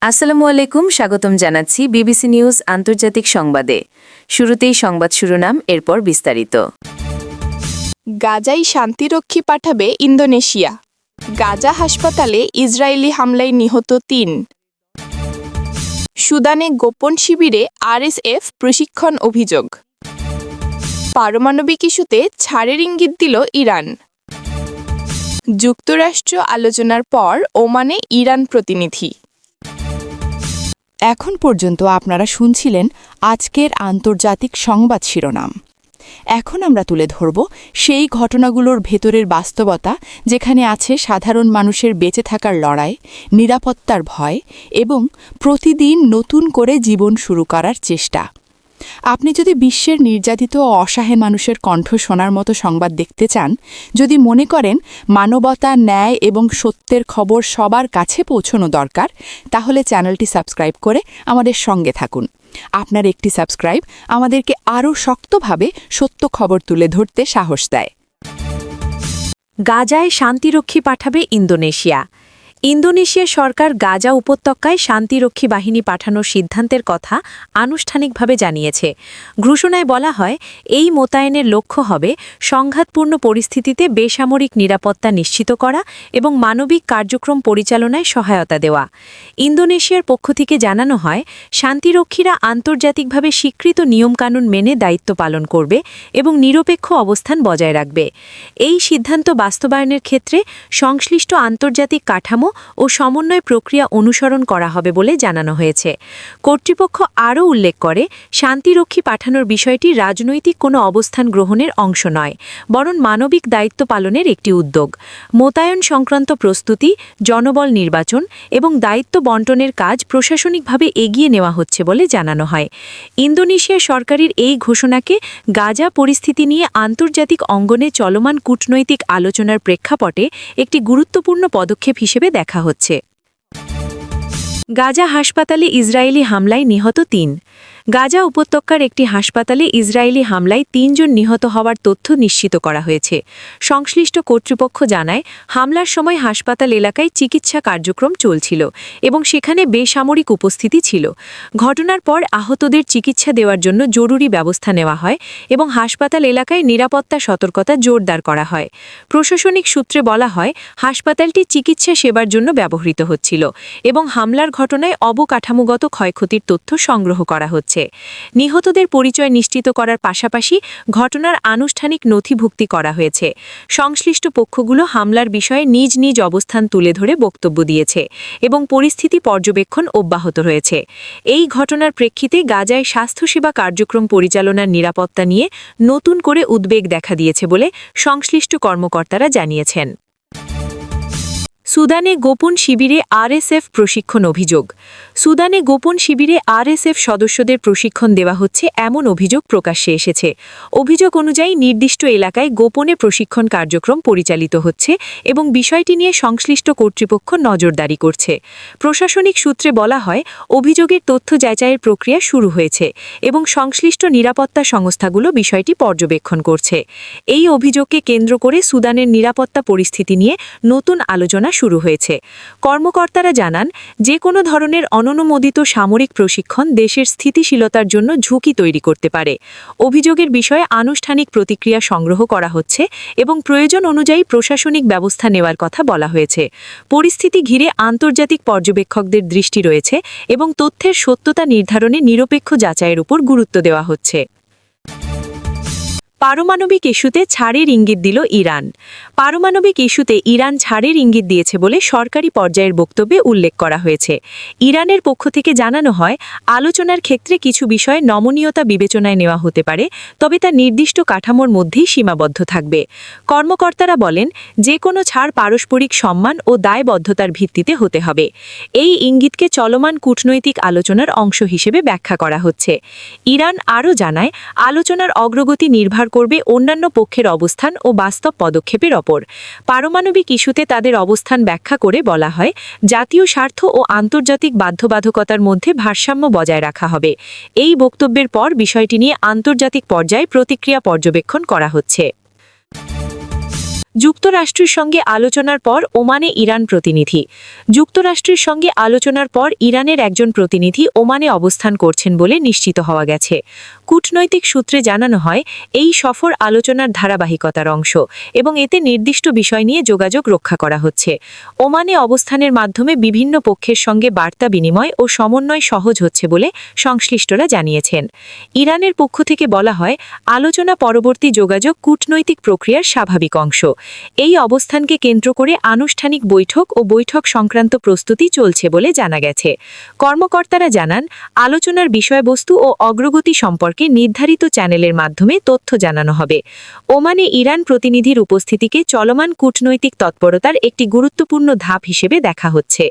আসসালামু আলাইকুম, স্বাগতম জানাচ্ছি বিবিসি নিউজ আন্তর্জাতিক সংবাদে। শুরুতেই সংবাদ শিরোনাম, এরপর বিস্তারিত। গাজায় শান্তিরক্ষী পাঠাবে ইন্দোনেশিয়া। গাজা হাসপাতালে ইসরায়েলি হামলায় নিহত ৩। সুদানে গোপন শিবিরে আরএসএফ প্রশিক্ষণ অভিযোগ। পারমাণবিক ইস্যুতে ছাড়ের ইঙ্গিত দিল ইরান। যুক্তরাষ্ট্র আলোচনার পর ওমানে ইরান প্রতিনিধি। এখন পর্যন্ত আপনারা শুনছিলেন আজকের আন্তর্জাতিক সংবাদ শিরোনাম। এখন আমরা তুলে ধরব সেই ঘটনাগুলোর ভেতরের বাস্তবতা, যেখানে আছে সাধারণ মানুষের বেঁচে থাকার লড়াই, নিরাপত্তার ভয় এবং প্রতিদিন নতুন করে জীবন শুরু করার চেষ্টা। আপনি যদি বিশ্বের নির্যাতিত ও অসহায় মানুষের কণ্ঠ শোনার মতো সংবাদ দেখতে চান, যদি মনে করেন মানবতা, ন্যায় এবং সত্যের খবর সবার কাছে পৌঁছানো দরকার, তাহলে চ্যানেলটি সাবস্ক্রাইব করে আমাদের সঙ্গে থাকুন। আপনার একটি সাবস্ক্রাইব আমাদেরকে আরও শক্তভাবে সত্য খবর তুলে ধরতে সাহস দেয়। গাজায় শান্তিরক্ষী পাঠাবে ইন্দোনেশিয়া। ইন্দোনেশিয়া সরকার গাজা উপত্যকায় শান্তিরক্ষী বাহিনী পাঠানোর সিদ্ধান্তের কথা আনুষ্ঠানিকভাবে জানিয়েছে। ঘোষণায় বলা হয়, এই মোতায়েনের লক্ষ্য হবে সংঘাতপূর্ণ পরিস্থিতিতে বেসামরিক নিরাপত্তা নিশ্চিত করা এবং মানবিক কার্যক্রম পরিচালনায় সহায়তা দেওয়া। ইন্দোনেশিয়ার পক্ষ থেকে জানানো হয়, শান্তিরক্ষীরা আন্তর্জাতিকভাবে স্বীকৃত নিয়মকানুন মেনে দায়িত্ব পালন করবে এবং নিরপেক্ষ অবস্থান বজায় রাখবে। এই সিদ্ধান্ত বাস্তবায়নের ক্ষেত্রে সংশ্লিষ্ট আন্তর্জাতিক কাঠামো ও সমন্বয় প্রক্রিয়া অনুসরণ করা হবে বলে জানানো হয়েছে। কর্তৃপক্ষ আরও উল্লেখ করে, শান্তিরক্ষী পাঠানোর বিষয়টি রাজনৈতিক কোনো অবস্থান গ্রহণের অংশ নয়, বরং মানবিক দায়িত্ব পালনের একটি উদ্যোগ। মোতায়েন সংক্রান্ত প্রস্তুতি, জনবল নির্বাচন এবং দায়িত্ব বণ্টনের কাজ প্রশাসনিকভাবে এগিয়ে নেওয়া হচ্ছে বলে জানানো হয়। ইন্দোনেশিয়া সরকারের এই ঘোষণাকে গাজা পরিস্থিতি নিয়ে আন্তর্জাতিক অঙ্গনে চলমান কূটনৈতিক আলোচনার প্রেক্ষাপটে একটি গুরুত্বপূর্ণ পদক্ষেপ হিসেবে দেখা হচ্ছে। গাজা হাসপাতালে ইসরায়েলি হামলায় নিহত ৩। গাজা উপত্যকার একটি হাসপাতালে ইসরায়েলি হামলায় ৩ জন নিহত হওয়ার তথ্য নিশ্চিত করা হয়েছে। সংশ্লিষ্ট কর্তৃপক্ষ জানায়, হামলার সময় হাসপাতাল এলাকায় চিকিৎসা কার্যক্রম চলছিল এবং সেখানে বেসামরিক উপস্থিতি ছিল। ঘটনার পর আহতদের চিকিৎসা দেওয়ার জন্য জরুরি ব্যবস্থা নেওয়া হয় এবং হাসপাতাল এলাকায় নিরাপত্তা সতর্কতা জোরদার করা হয়। প্রশাসনিক সূত্রে বলা হয়, হাসপাতালটি চিকিৎসা সেবার জন্য ব্যবহৃত হচ্ছিল এবং হামলার ঘটনায় অবকাঠামোগত ক্ষয়ক্ষতির তথ্য সংগ্রহ করা হচ্ছে। নিহতদের পরিচয় নিশ্চিত করার পাশাপাশি ঘটনার আনুষ্ঠানিক নথিভুক্তি করা হয়েছে। সংশ্লিষ্ট পক্ষগুলো হামলার বিষয়ে নিজ নিজ অবস্থান তুলে ধরে বক্তব্য দিয়েছে এবং পরিস্থিতি পর্যবেক্ষণ অব্যাহত রয়েছে। এই ঘটনার প্রেক্ষিতে গাজায় স্বাস্থ্যসেবা কার্যক্রম পরিচালনার নিরাপত্তা নিয়ে নতুন করে উদ্বেগ দেখা দিয়েছে বলে সংশ্লিষ্ট কর্মকর্তারা জানিয়েছেন। সুদানে গোপন শিবিরে আরএসএফ প্রশিক্ষণ অভিযোগ। সুদানে গোপন শিবিরে আরএসএফ সদস্যদের প্রশিক্ষণ দেওয়া হচ্ছে এমন অভিযোগ প্রকাশ্যে এসেছে। অভিযোগ অনুযায়ী নির্দিষ্ট এলাকায় গোপনে প্রশিক্ষণ কার্যক্রম পরিচালিত হচ্ছে এবং বিষয়টি নিয়ে সংশ্লিষ্ট কর্তৃপক্ষ নজরদারি করছে। প্রশাসনিক সূত্রে বলা হয়, অভিযোগের তথ্য যাচাইয়ের প্রক্রিয়া শুরু হয়েছে এবং সংশ্লিষ্ট নিরাপত্তা সংস্থাগুলো বিষয়টি পর্যবেক্ষণ করছে। এই অভিযোগকে কেন্দ্র করে সুদানের নিরাপত্তা পরিস্থিতি নিয়ে নতুন আলোচনা শুরু হয়েছে। কর্মকর্তারা জানান, যে কোনো ধরনের অননুমোদিত সামরিক প্রশিক্ষণ দেশের স্থিতিশীলতার জন্য ঝুঁকি তৈরি করতে পারে। অভিযোগের বিষয়ে আনুষ্ঠানিক প্রতিক্রিয়া সংগ্রহ করা হচ্ছে এবং প্রয়োজন অনুযায়ী প্রশাসনিক ব্যবস্থা নেওয়ার কথা বলা হয়েছে। পরিস্থিতি ঘিরে আন্তর্জাতিক পর্যবেক্ষকদের দৃষ্টি রয়েছে এবং তথ্যের সত্যতা নির্ধারণে নিরপেক্ষ যাচাইয়ের উপর গুরুত্ব দেওয়া হচ্ছে। পারমাণবিক ইস্যুতে ছাড়ের ইঙ্গিত দিল ইরান। পারমাণবিক ইস্যুতে ইরান ছাড়ের ইঙ্গিত দিয়েছে বলে সরকারি পর্যায়ের বক্তব্যে উল্লেখ করা হয়েছে। ইরানের পক্ষ থেকে জানানো হয়, আলোচনার ক্ষেত্রে কিছু বিষয়ে নমনীয়তা বিবেচনায় নেওয়া হতে পারে, তবে তা নির্দিষ্ট কাঠামোর মধ্যেই সীমাবদ্ধ থাকবে। কর্মকর্তারা বলেন, যে কোনো ছাড় পারস্পরিক সম্মান ও দায়বদ্ধতার ভিত্তিতে হতে হবে। এই ইঙ্গিতকে চলমান কূটনৈতিক আলোচনার অংশ হিসেবে ব্যাখ্যা করা হচ্ছে। ইরান আরও জানায়, আলোচনার অগ্রগতি নির্ভর করবে অন্যান্য পক্ষের অবস্থান ও বাস্তব পদক্ষেপের ওপর। পারমাণবিক ইস্যুতে তাদের অবস্থান ব্যাখ্যা করে বলা হয়, জাতীয় স্বার্থ ও আন্তর্জাতিক বাধ্যবাধকতার মধ্যে ভারসাম্য বজায় রাখা হবে। এই বক্তব্যের পর বিষয়টি নিয়ে আন্তর্জাতিক পর্যায়ে প্রতিক্রিয়া পর্যবেক্ষণ করা হচ্ছে। যুক্তরাষ্ট্রের সঙ্গে আলোচনার পর ওমানে ইরান প্রতিনিধি। যুক্তরাষ্ট্রের সঙ্গে আলোচনার পর ইরানের একজন প্রতিনিধি ওমানে অবস্থান করছেন বলে নিশ্চিত হওয়া গেছে। কূটনৈতিক সূত্রে জানানো হয়, এই সফর আলোচনার ধারাবাহিকতার অংশ এবং এতে নির্দিষ্ট বিষয় নিয়ে যোগাযোগ রক্ষা করা হচ্ছে। ওমানে অবস্থানের মাধ্যমে বিভিন্ন পক্ষের সঙ্গে বার্তা বিনিময় ও সমন্বয় সহজ হচ্ছে বলে সংশ্লিষ্টরা জানিয়েছেন। ইরানের পক্ষ থেকে বলা হয়, আলোচনা পরবর্তী যোগাযোগ কূটনৈতিক প্রক্রিয়ার স্বাভাবিক অংশ। এই অবস্থানকে কেন্দ্র করে আনুষ্ঠানিক বৈঠক ও বৈঠক সংক্রান্ত প্রস্তুতি চলছে বলে জানা গেছে। কর্মকর্তারা জানান, আলোচনার বিষয়বস্তু ও অগ্রগতি সম্পর্কে নির্ধারিত চ্যানেলের মাধ্যমে তথ্য জানানো হবে। ওমানে ইরান প্রতিনিধির উপস্থিতিকে চলমান কূটনৈতিক তৎপরতার একটি গুরুত্বপূর্ণ ধাপ হিসেবে দেখা হচ্ছে।